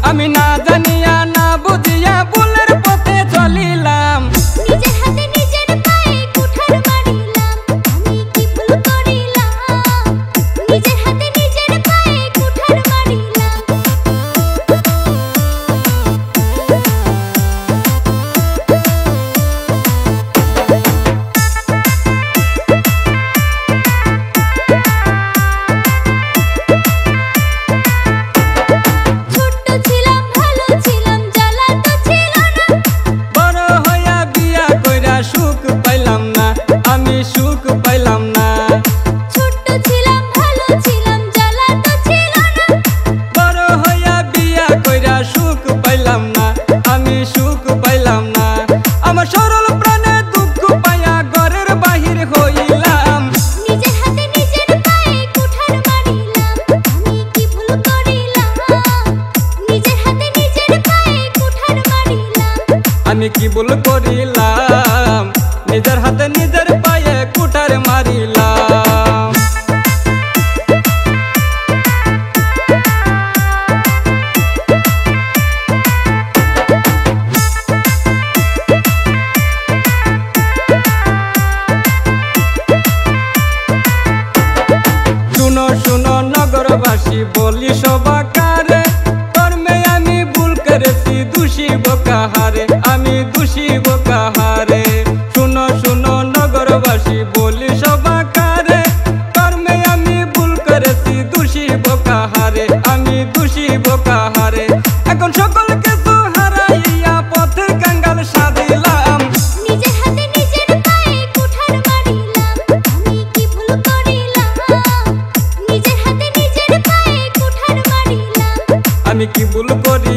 আমি না জানিয়া না বুঝিয়া ভুলের পথে চলিলাম। নিজের হাতে নিজের পায়ে কুঠার মারিলাম, আমি কি ভুল করিলাম? নিজের হাতে নিজের পায়ে কুঠার মারিলাম। ছোট্ট ছিলাম, ভালো ছিলাম, জ্বালা তো ছিল না। বড় হইয়া বিয়া কইরা সুখ পাইলাম না, আমি সুখ পাইলাম না। ছোট্ট ছিলাম, ভালো ছিলাম, জ্বালা তো ছিল না। বড় হইয়া বিয়া কইরা সুখ পাইলাম না, আমি সুখ পাইলাম না। আমার সরল প্রাণে দুঃখ পাইয়া ঘরের বাহির হইলাম। নিজের হাতে নিজের পায়ে কুঠার মারিলাম, আমি কি ভুল করিলাম? নিজের হাতে নিজের পায়ে কুঠার মারিলাম। আমি কি ভুল করিলাম? নিজের হাতে নিজের পায়ে কুঠার মারিলাম। শুনো শুনো নগরবাসী, বলি সবাকারে, কর্মে আমি ভুল করেছি, দোষী কাহারে, আমি দোষী কাহারে। শুনো শুনো নগরবাসী, বলি সবাকারে, কর্মে আমি ভুল করেছি, দোষী কাহারে, আমি দোষী কাহারে। এখন সকল কিছু হারাইয়া পথের কাঙ্গাল সাধিলাম। নিজের হাতে নিজের পায়ে কুঠার মারিলাম, আমি কি ভুল করিলাম? নিজের হাতে নিজের পায়ে কুঠার মারিলাম। আমি কি ভুল করি